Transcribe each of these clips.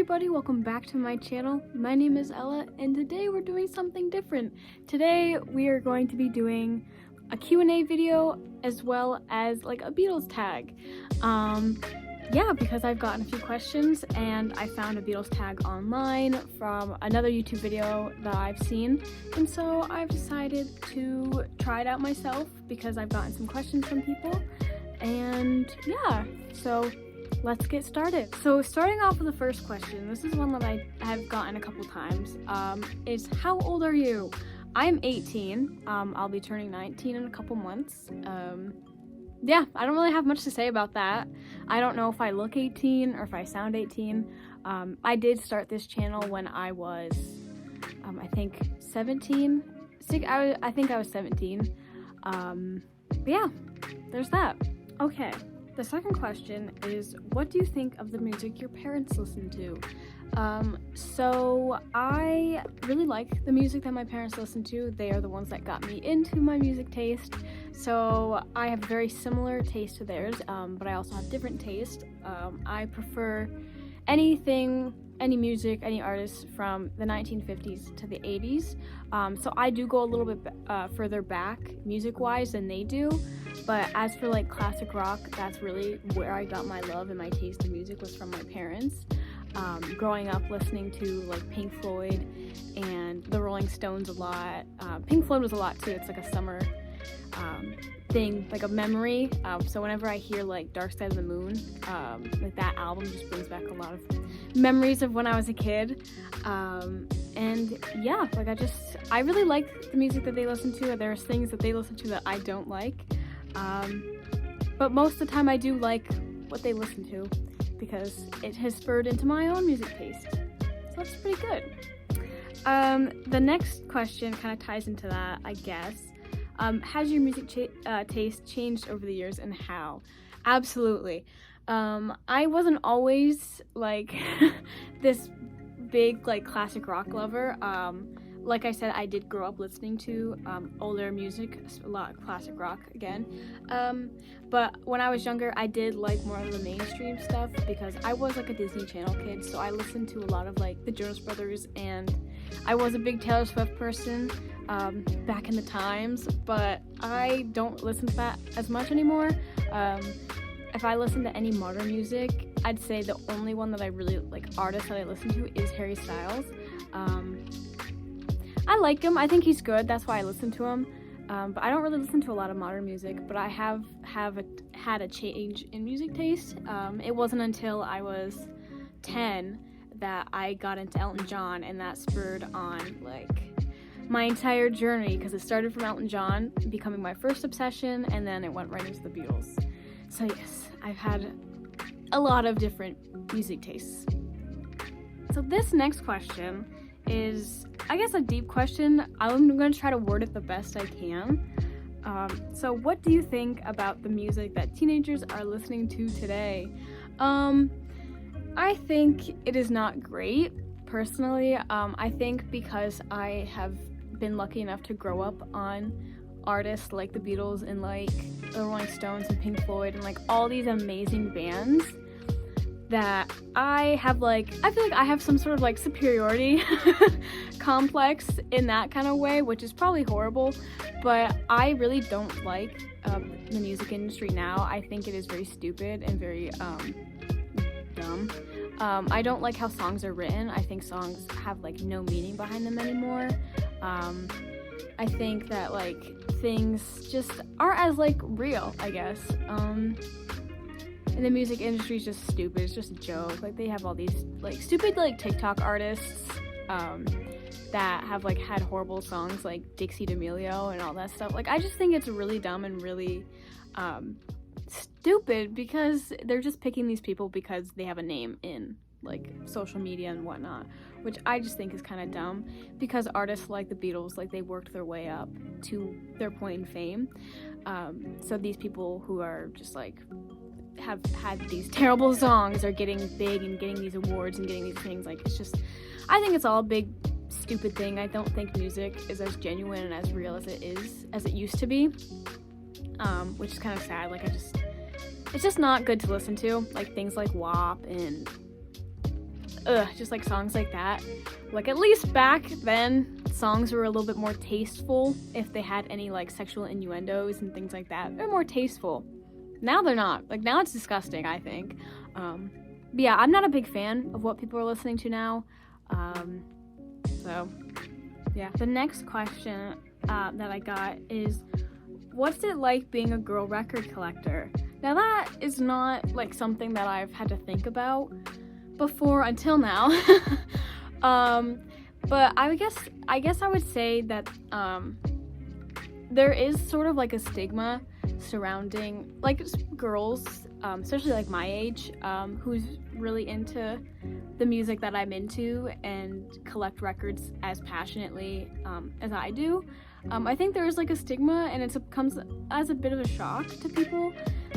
everybody, welcome back to my channel. My name is Ella and today we're doing something different. Today we are going to be doing a Q&A video as well as like a Beatles tag. Because I've gotten a few questions and I found a Beatles tag online from another YouTube video that I've seen, and so I've decided to try it out myself because I've gotten some questions from people. And yeah, so let's get started. So starting off with the first question, this is one that I have gotten a couple times, is how old are you? I'm 18. I'll be turning 19 in a couple months. Yeah, I don't really have much to say about that. I don't know if I look 18 or if I sound 18. I did start this channel when I was, I think 17. I think I was 17. But yeah, there's that. Okay, the second question is, what do you think of the music your parents listen to? So I really like the music that my parents listen to. They are the ones that got me into my music taste. So I have very similar taste to theirs, but I also have different taste. I prefer any music, any artists from the 1950s to the 80s. So I do go a little bit further back music-wise than they do. But as for like classic rock, that's really where I got my love and my taste in music, was from my parents. Growing up listening to like Pink Floyd and the Rolling Stones a lot. Pink Floyd was a lot too. It's like a summer thing, like a memory. So whenever I hear like Dark Side of the Moon, like that album just brings back a lot of memories of when I was a kid. And yeah, like I really like the music that they listen to. There's things that they listen to that I don't like. But most of the time I do like what they listen to, because it has spurred into my own music taste. So that's pretty good. The next question kind of ties into that, I guess. Has your music taste changed over the years, and how? Absolutely. I wasn't always like this big like classic rock lover. Like I said, I did grow up listening to older music, a lot of classic rock again. But when I was younger, I did like more of the mainstream stuff because I was like a Disney Channel kid, so I listened to a lot of like the Jonas Brothers, and I was a big Taylor Swift person back in the times, but I don't listen to that as much anymore. If I listen to any modern music, I'd say the only one that I really like, artist that I listen to, is Harry Styles. I like him. I think he's good. That's why I listen to him. But I don't really listen to a lot of modern music. But I have had a change in music taste. It wasn't until I was 10 that I got into Elton John, and that spurred on like my entire journey, because it started from Elton John becoming my first obsession, and then it went right into the Beatles. So yes, I've had a lot of different music tastes. So this next question is, I guess, a deep question. I'm going to try to word it the best I can. So what do you think about the music that teenagers are listening to today? I think it is not great, personally. I think because I have been lucky enough to grow up on artists like the Beatles and like the Rolling Stones and Pink Floyd and like all these amazing bands, that I feel like I have some sort of like superiority complex in that kind of way, which is probably horrible, but I really don't like the music industry now. I think it is very stupid and very dumb. I don't like how songs are written. I think songs have like no meaning behind them anymore. I think that like things just aren't as like real, I guess. And the music industry is just stupid. It's just a joke. Like, they have all these like stupid like TikTok artists that have like had horrible songs like Dixie D'Amelio and all that stuff. Like, I just think it's really dumb and really stupid, because they're just picking these people because they have a name in like social media and whatnot, which I just think is kind of dumb, because artists like the Beatles, like, they worked their way up to their point in fame. So these people who are just like have had these terrible songs are getting big and getting these awards and getting these things. Like, it's just, I think it's all a big stupid thing. I don't think music is as genuine and as real as it used to be, which is kind of sad. Like, it's just not good to listen to, like things like WAP and just like songs like that. Like at least back then, songs were a little bit more tasteful. If they had any like sexual innuendos and things like that, they're more tasteful. Now they're not. Like now it's disgusting, I think. But yeah, I'm not a big fan of what people are listening to now. So yeah. The next question that I got is, what's it like being a girl record collector? Now that is not like something that I've had to think about before until now. But I guess I would say that there is sort of like a stigma surrounding like girls, especially like my age, who's really into the music that I'm into and collect records as passionately as I do. I think there is like a stigma, and it comes as a bit of a shock to people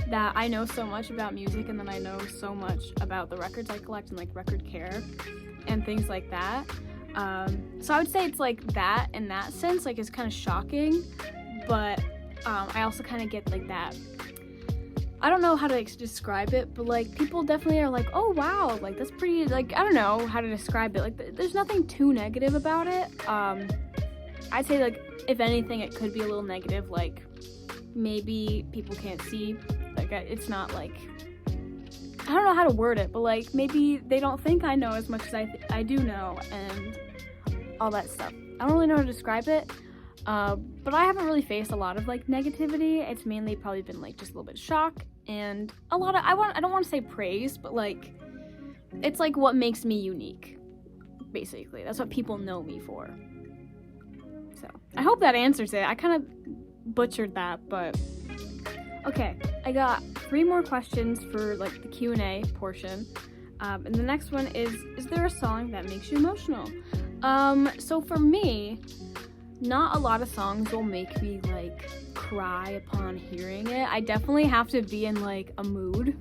that I know so much about music, and then I know so much about the records I collect and like record care and things like that. So I would say it's like that in that sense, like it's kind of shocking, but I also kind of get like that. I don't know how to describe it, but like people definitely are like, oh wow, like that's pretty, like I don't know how to describe it. Like there's nothing too negative about it. I'd say like if anything, it could be a little negative. Like maybe people can't see. Like it's not like, I don't know how to word it, but like maybe they don't think I know as much as I do know and all that stuff. I don't really know how to describe it. But I haven't really faced a lot of like negativity. It's mainly probably been like just a little bit of shock and a lot of, I don't want to say praise, but like it's like what makes me unique, basically. That's what people know me for. So I hope that answers it. I kind of butchered that, but okay. I got 3 more questions for like the Q&A portion. And the next one is there a song that makes you emotional? So for me, not a lot of songs will make me like cry upon hearing it. I definitely have to be in like a mood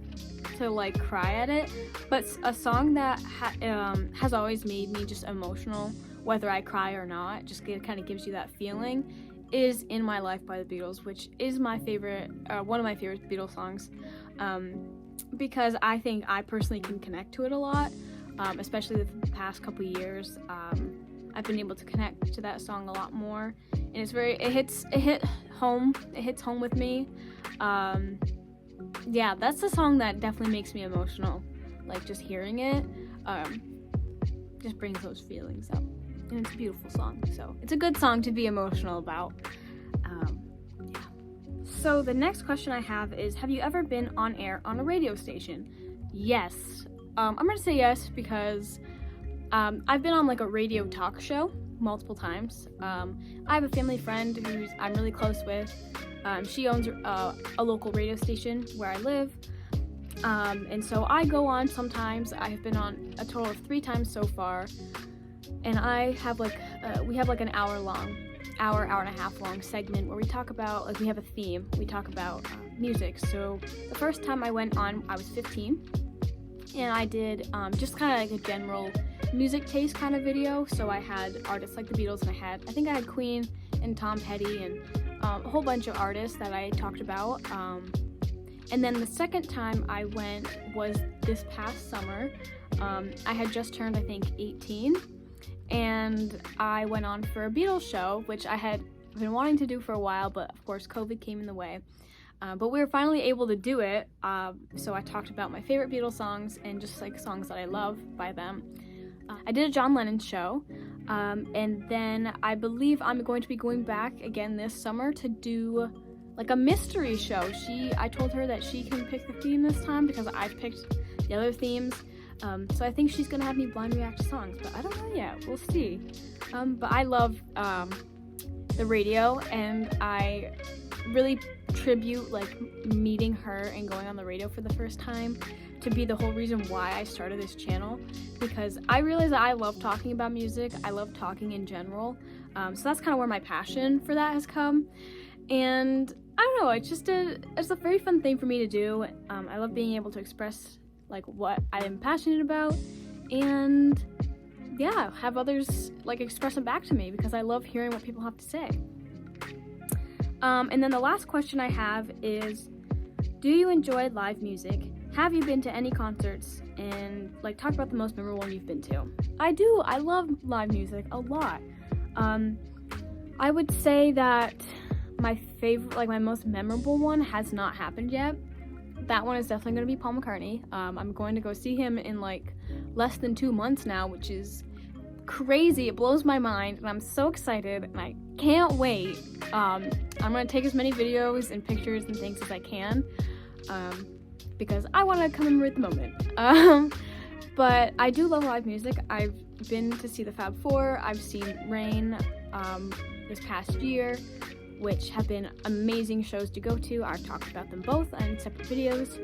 to like cry at it, but a song that has always made me just emotional, whether I cry or not, just kind of gives you that feeling, is In My Life by the Beatles, which is my favorite, one of my favorite Beatles songs, because I think I personally can connect to it a lot, especially the past couple years. I've been able to connect to that song a lot more, and it hits home with me. Yeah, that's the song that definitely makes me emotional. Like just hearing it, just brings those feelings up, and it's a beautiful song. So it's a good song to be emotional about. Yeah. So the next question I have is, have you ever been on air on a radio station? Yes. I'm gonna say yes because I've been on like a radio talk show multiple times. I have a family friend who I'm really close with. She owns a local radio station where I live. And so I go on sometimes. I have been on a total of 3 times so far. And I have like, we have like an hour and a half long segment where we talk about, like we have a theme. We talk about music. So the first time I went on, I was 15. And I did just kind of like a general music taste kind of video. So I had artists like the Beatles, and I think I had Queen and Tom Petty and a whole bunch of artists that I talked about. And then the second time I went was this past summer. I had just turned, I think, 18, and I went on for a Beatles show, which I had been wanting to do for a while, but of course COVID came in the way. But we were finally able to do it, so I talked about my favorite Beatles songs and just like songs that I love by them. I did a John Lennon show, and then I believe I'm going to be going back again this summer to do like a mystery show. I told her that she can pick the theme this time because I've picked the other themes. So I think she's gonna have me blind react to songs, but I don't know yet. We'll see. But I love the radio, and I really tribute like meeting her and going on the radio for the first time to be the whole reason why I started this channel, because I realized that I love talking about music. I love talking in general. So that's kind of where my passion for that has come. And I don't know, it's a very fun thing for me to do. I love being able to express like what I am passionate about, and yeah, have others like express it back to me, because I love hearing what people have to say. And then the last question I have is, do you enjoy live music? have you been to any concerts, and like talk about the most memorable one you've been to. I do. I love live music a lot. I would say that my favorite, like my most memorable one has not happened yet. That one is definitely going to be Paul McCartney. I'm going to go see him in like less than 2 months now, which is crazy. It blows my mind, and I'm so excited, and I can't wait. I'm going to take as many videos and pictures and things as I can, because I want to commemorate the moment. But I do love live music. I've been to see the Fab Four. I've seen Rain this past year, which have been amazing shows to go to. I've talked about them both in separate videos.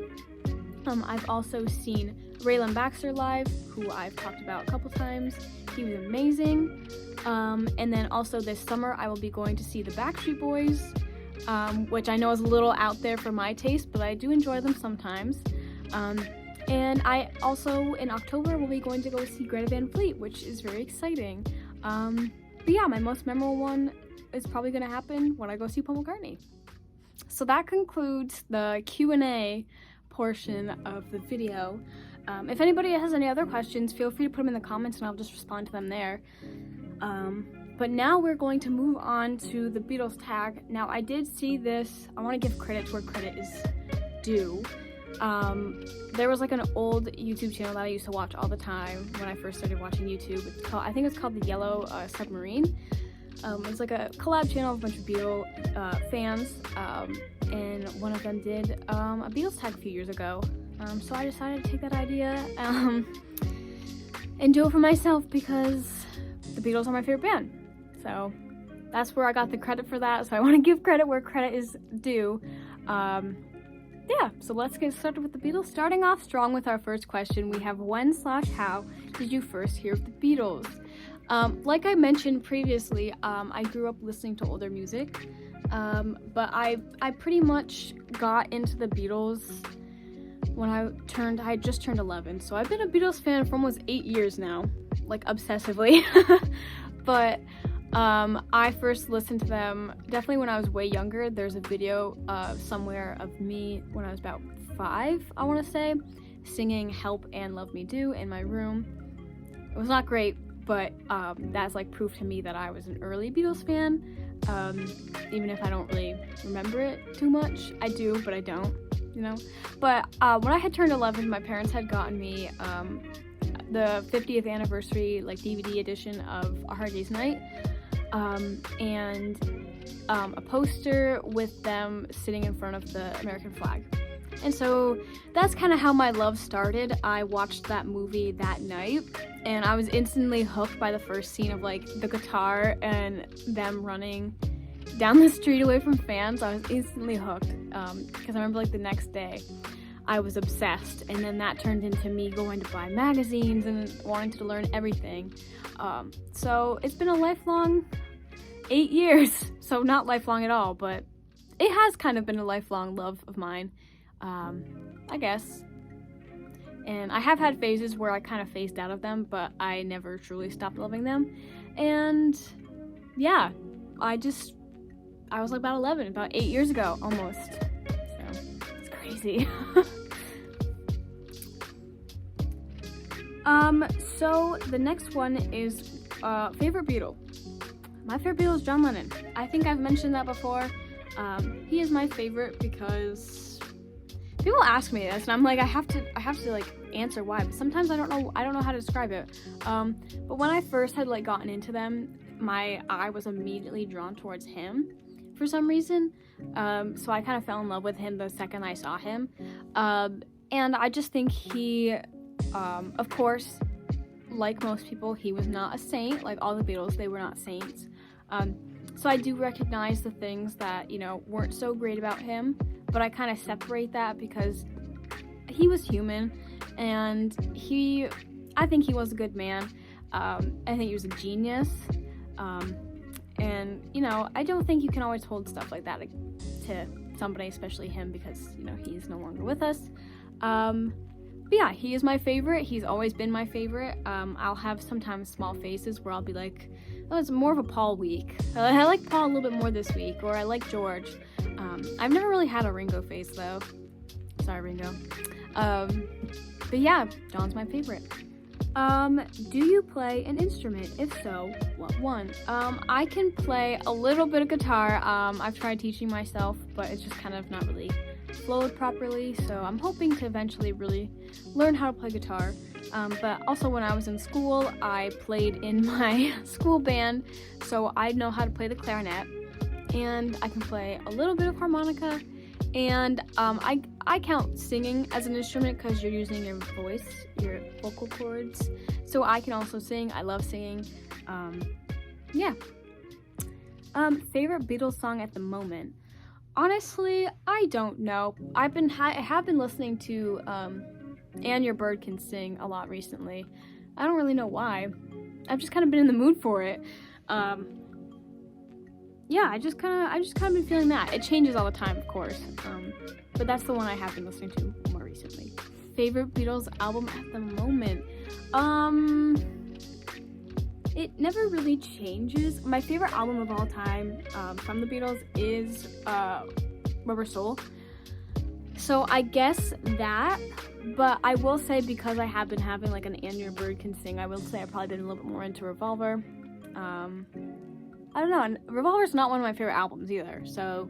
I've also seen Raylan Baxter live, who I've talked about a couple times. He was amazing. And then also this summer, I will be going to see the Backstreet Boys, which I know is a little out there for my taste, but I do enjoy them sometimes. And I also, in October, will be going to go see Greta Van Fleet, which is very exciting. But yeah, my most memorable one is probably going to happen when I go see Paul McCartney. So that concludes the Q&A portion of the video. If anybody has any other questions, feel free to put them in the comments and I'll just respond to them there. But now we're going to move on to the Beatles tag. Now, I did see this. I want to give credit to where credit is due. There was like an old YouTube channel that I used to watch all the time when I first started watching YouTube. I think it's called the Yellow Submarine. It's like a collab channel of a bunch of Beatles fans, and one of them did a Beatles tag a few years ago. So I decided to take that idea and do it for myself because the Beatles are my favorite band. So that's where I got the credit for that. So I want to give credit where credit is due. Yeah, so let's get started with the Beatles. Starting off strong with our first question, we have when/how did you first hear of the Beatles? Like I mentioned previously, I grew up listening to older music, but I pretty much got into the Beatles when I just turned 11, so I've been a Beatles fan for almost 8 years now, like obsessively. But I first listened to them definitely when I was way younger. There's a video somewhere of me when I was about 5, I want to say, singing Help and Love Me Do in my room. It was not great, but that's like proof to me that I was an early Beatles fan, even if I don't really remember it too much. I do, but I don't, you know. But when I had turned 11, my parents had gotten me the 50th anniversary like DVD edition of A Hard Day's Night, and a poster with them sitting in front of the American flag. And so that's kind of how my love started. I watched that movie that night, and I was instantly hooked by the first scene of like the guitar and them running down the street away from fans. I was instantly hooked, because I remember like the next day I was obsessed, and then that turned into me going to buy magazines and wanting to learn everything. So it's been a lifelong 8 years, so not lifelong at all, but it has kind of been a lifelong love of mine, I guess. And I have had phases where I kind of phased out of them, but I never truly stopped loving them. And yeah, I was like about 11, about 8 years ago almost. So it's crazy. So the next one is favorite Beatle. My favorite Beatle is John Lennon. I think I've mentioned that before. He is my favorite because people ask me this, and I'm like, I have to like answer why. But sometimes I don't know how to describe it. But when I first had like gotten into them, my eye was immediately drawn towards him for some reason. So I kind of fell in love with him the second I saw him. And I just think he, of course, like most people, he was not a saint. Like all the Beatles, they were not saints. So I do recognize the things that, you know, weren't so great about him, but I kind of separate that because he was human, and I think he was a good man. I think he was a genius. And, you know, I don't think you can always hold stuff like that to somebody, especially him, because, you know, he's no longer with us. But yeah, he is my favorite. He's always been my favorite. I'll have sometimes small phases where I'll be like, oh, it's more of a Paul week. I like Paul a little bit more this week, or I like George. I've never really had a Ringo phase though, so Sorry, Ringo. But yeah, John's my favorite. Do you play an instrument? If so, what one? I can play a little bit of guitar. I've tried teaching myself, but it's just kind of not really flowed properly, so I'm hoping to eventually really learn how to play guitar. But also when I was in school, I played in my school band, so I know how to play the clarinet, and I can play a little bit of harmonica, and I count singing as an instrument because you're using your voice, your vocal cords, so I can also sing. I love singing. Yeah. Favorite Beatles song at the moment? Honestly, I don't know. I have been listening to And Your Bird Can Sing a lot recently. I don't really know why. I've just kind of been in the mood for it. Yeah, I just kind of been feeling that. It changes all the time, of course. But that's the one I have been listening to more recently. Favorite Beatles album at the moment? It never really changes. My favorite album of all time from the Beatles is Rubber Soul. So I guess that, but I will say because I have been having like an And Your Bird Can Sing, I will say I've probably been a little bit more into Revolver. I don't know, and Revolver's not one of my favorite albums either, so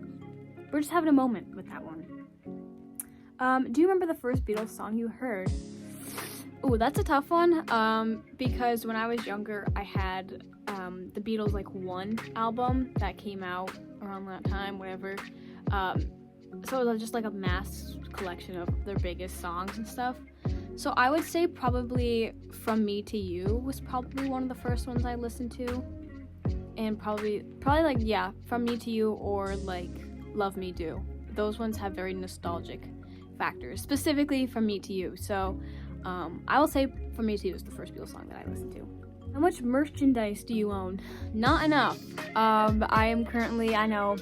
we're just having a moment with that one. Do you remember the first Beatles song you heard? Ooh, that's a tough one, because when I was younger, I had the Beatles like One album that came out around that time, whatever. So it was just like a mass collection of their biggest songs and stuff. So I would say probably From Me to You was probably one of the first ones I listened to. And probably like, yeah, From Me to You or like Love Me Do. Those ones have very nostalgic factors, specifically From Me to You. So I will say From Me to You is the first Beatles song that I listened to. How much merchandise do you own? Not enough. I am currently, I know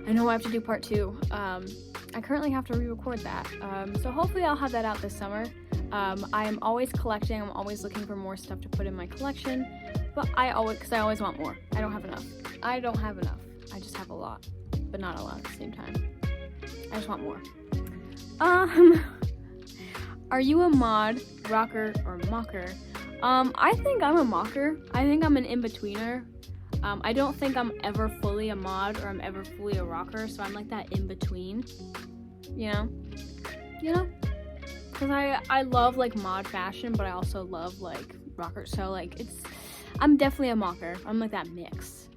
I have to do part 2. I currently have to re-record that. So hopefully I'll have that out this summer. I am always collecting. I'm always looking for more stuff to put in my collection. But I always want more. I don't have enough. I just have a lot, but not a lot at the same time. I just want more. Are you a mod, rocker, or mocker? I think I'm a mocker. I think I'm an in-betweener. I don't think I'm ever fully a mod or I'm ever fully a rocker, so I'm like that in-between, you know? Because I love like mod fashion, but I also love like rocker, so like I'm definitely a mocker. I'm like that mix.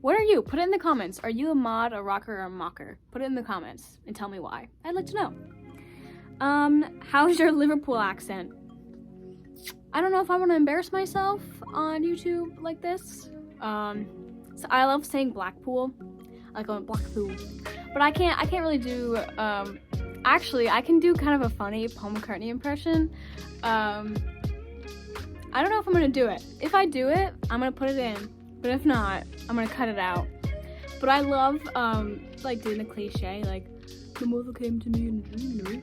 What are you? Put it in the comments. Are you a mod, a rocker, or a mocker? Put it in the comments and tell me why. I'd like to know. How's your Liverpool accent? I don't know if I want to embarrass myself on YouTube like this. So I love saying Blackpool, like going Blackpool, but I can't really do, actually I can do kind of a funny Paul McCartney impression. I don't know if I'm gonna do it. If I do it, I'm gonna put it in, but if not, I'm gonna cut it out. But I love, like doing the cliche, like, the mother came to me in a dream,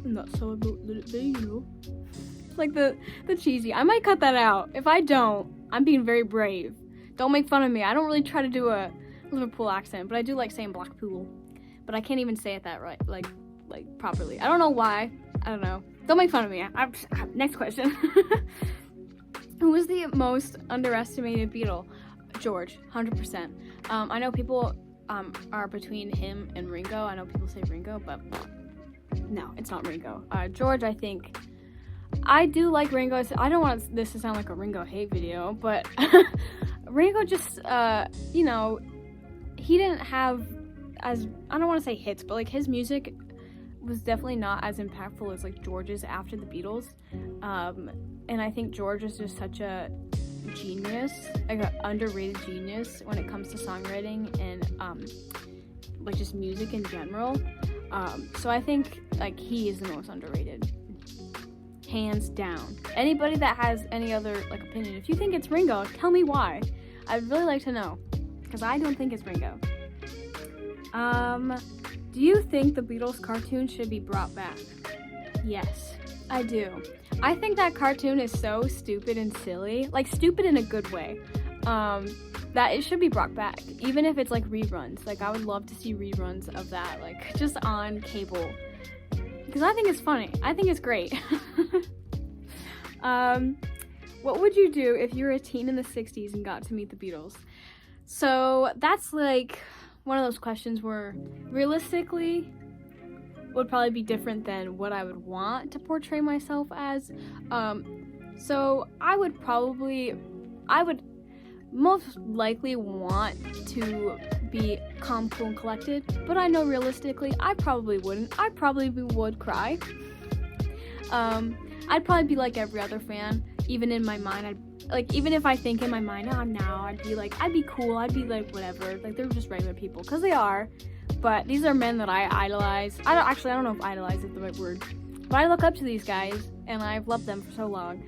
and that's how I let it be, you know. Like the cheesy. I might cut that out. If I don't, I'm being very brave. Don't make fun of me. I don't really try to do a Liverpool accent, but I do like saying Blackpool. But I can't even say it that right, like properly. I don't know why. I don't know. Don't make fun of me. Next question. Who is the most underestimated Beatle? George, 100%. I know people are between him and Ringo. I know people say Ringo, but no, it's not Ringo. George, I think. I do like Ringo. I don't want this to sound like a Ringo hate video, but Ringo just, you know, he didn't have as, I don't want to say hits, but like his music was definitely not as impactful as like George's after the Beatles. And I think George is just such a genius, like an underrated genius when it comes to songwriting and like just music in general. So I think like he is the most underrated. Hands down. Anybody that has any other like opinion, if you think it's Ringo, tell me why. I'd really like to know, because I don't think it's Ringo. Do you think the Beatles cartoon should be brought back? Yes, I do. I think that cartoon is so stupid and silly, like stupid in a good way. that it should be brought back, even if it's like reruns. Like, I would love to see reruns of that, like, just on cable, because I think it's funny. I think it's great. What would you do if you were a teen in the 60s and got to meet the Beatles? So that's like one of those questions where realistically would probably be different than what I would want to portray myself as. So I would most likely want to be calm, cool, and collected, but I know realistically I probably wouldn't. I probably would cry. I'd probably be like every other fan. Even in my mind, even if I think in my mind, I'd be cool, I'd be like, whatever, like, they're just regular people, because they are, but these are men that I idolize. I don't know if idolize is the right word, but I look up to these guys, and I've loved them for so long,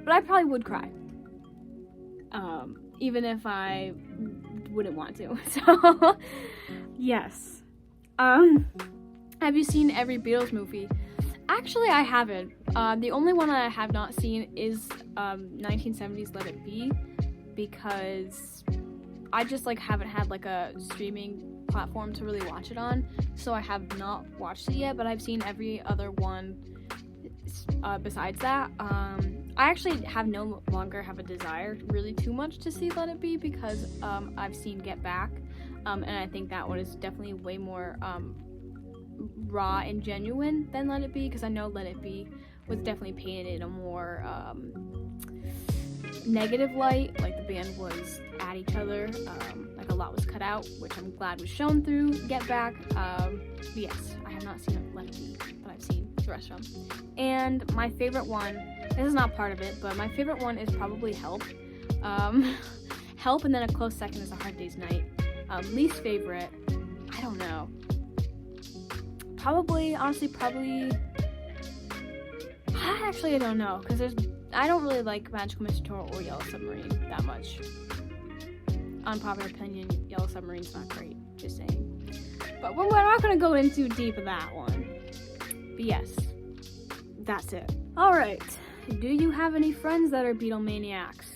but I probably would cry, even if I wouldn't want to, so, yes. Have you seen every Beatles movie? Actually, I haven't. The only one I have not seen is 1970s Let It Be, because I just haven't had a streaming platform to really watch it on, so I have not watched it yet, but I've seen every other one besides that. I actually no longer have a desire really too much to see Let It Be, because I've seen Get Back, and I think that one is definitely way more raw and genuine than Let It Be, because I know Let It Be was definitely painted in a more negative light, like the band was at each other, a lot was cut out, which I'm glad was shown through Get Back. But yes, I have not seen Let It Be, but I've seen the rest of them. And my favorite one, this is not part of it, but my favorite one is probably Help. Help, and then a close second is A Hard Day's Night. Least favorite, I don't know. Probably, I don't know, because I don't really like Magical Mystery Tour or Yellow Submarine that much. Unpopular opinion, Yellow Submarine's not great, just saying. But we're not going to go in too deep of that one. But yes, that's it. Alright, do you have any friends that are Beatlemaniacs?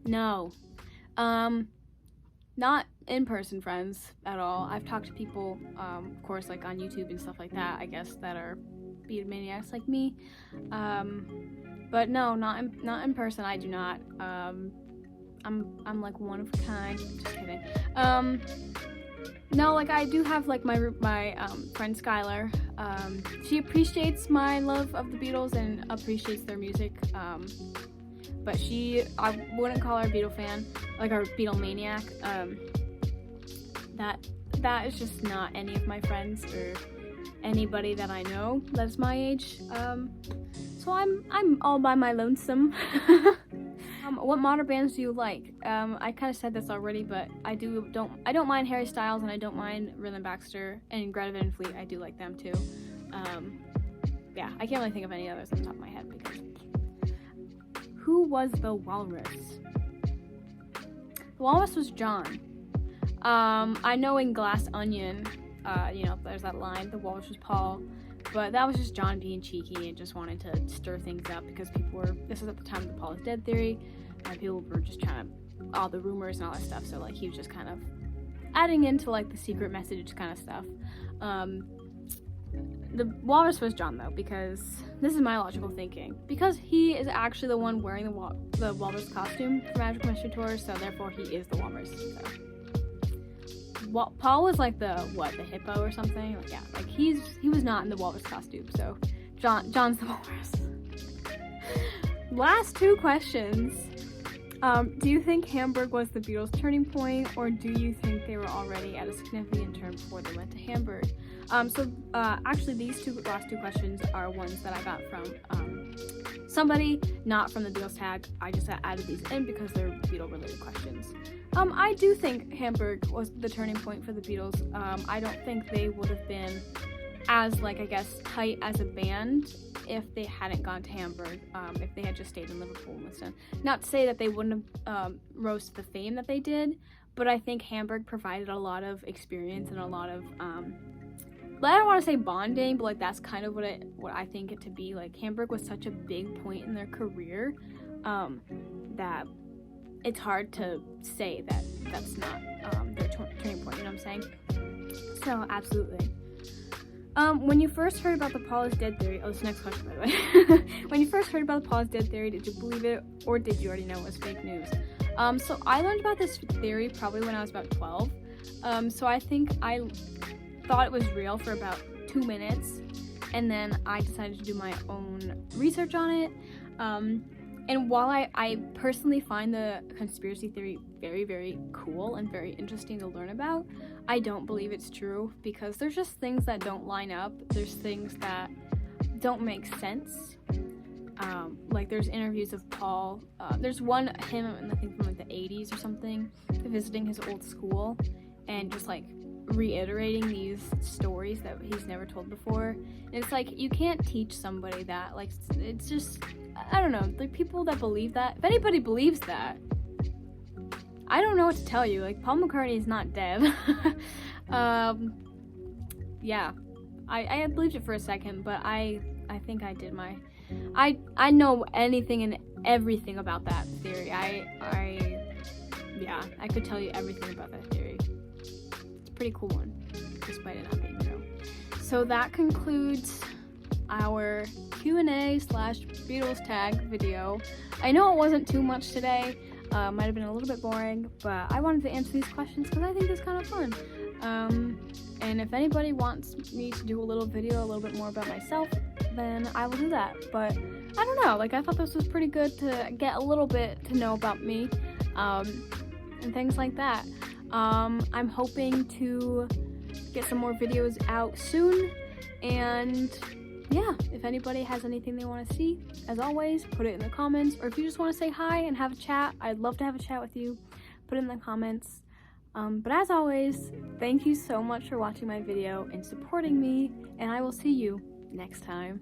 No. Not in-person friends at all. I've talked to people, of course, on YouTube and stuff like that, I guess, that are Beatlemaniacs like me. But no, not in person. I do not. I'm one of a kind. Just kidding. No, I do have my friend Skylar. She appreciates my love of the Beatles and appreciates their music. But I wouldn't call her a Beatle fan, a Beatlemaniac. That is just not any of my friends or anybody that I know that's my age. So I'm all by my lonesome. What modern bands do you like? I kind of said this already, but I don't mind Harry Styles, and I don't mind Rhythm Baxter and Greta Van Fleet. I do like them too. Yeah, I can't really think of any others on the top of my head, because who was the Walrus? The Walrus was John. I know in Glass Onion, there's that line, the Walrus was Paul, but that was just John being cheeky and just wanting to stir things up, because this was at the time of the Paul is dead theory, and people were just trying to, all the rumors and all that stuff, so he was just kind of adding into the secret message kind of stuff. The Walrus was John, though, because this is my logical thinking, because he is actually the one wearing the Walrus costume for Magical Mystery Tour, so therefore he is the Walrus. So. Paul was the hippo or something? He was not in the Walrus costume, so John's the Walrus. Last two questions. Do you think Hamburg was the Beatles' turning point, or do you think they were already at a significant turn before they went to Hamburg? Actually, these last two questions are ones that I got from somebody, not from the Beatles Tag. I just added these in because they're Beatle-related questions. I do think Hamburg was the turning point for the Beatles. I don't think they would have been as, tight as a band if they hadn't gone to Hamburg, if they had just stayed in Liverpool instead. Not to say that they wouldn't have rose to the fame that they did, but I think Hamburg provided a lot of experience and a lot of, I don't want to say bonding, but that's kind of what I think it to be. Hamburg was such a big point in their career, that it's hard to say that that's not their turning point, you know what I'm saying? So, absolutely. When you first heard about the Paul is dead theory, oh, this next question, by the way. When you first heard about the Paul is dead theory, did you believe it, or did you already know it was fake news? So I learned about this theory probably when I was about 12. So I think I thought it was real for about 2 minutes, and then I decided to do my own research on it. And while I personally find the conspiracy theory very, very cool and very interesting to learn about, I don't believe it's true, because there's just things that don't line up. There's things that don't make sense. Like there's interviews of Paul. There's one him, I think from like the 80s or something, visiting his old school and just like reiterating these stories that he's never told before. And it's like, you can't teach somebody that. Like, it's just, I don't know, like people that believe that, if anybody believes that, I don't know what to tell you. Like, Paul McCartney is not dead. Yeah, I believed it for a second, but I think I did my, I know anything and everything about that theory. Yeah, I could tell you everything about that theory. It's a pretty cool one, despite it not being real. So that concludes our Q&A/Beatles Tag video. I know it wasn't too much today. Might have been a little bit boring, but I wanted to answer these questions because I think it's kind of fun. And if anybody wants me to do a little video a little bit more about myself, then I will do that. But I don't know, like I thought this was pretty good to get a little bit to know about me, and things like that. I'm hoping to get some more videos out soon, and yeah, if anybody has anything they want to see, as always, put it in the comments, or if you just want to say hi and have a chat, I'd love to have a chat with you, put it in the comments. But as always, thank you so much for watching my video and supporting me, and I will see you next time.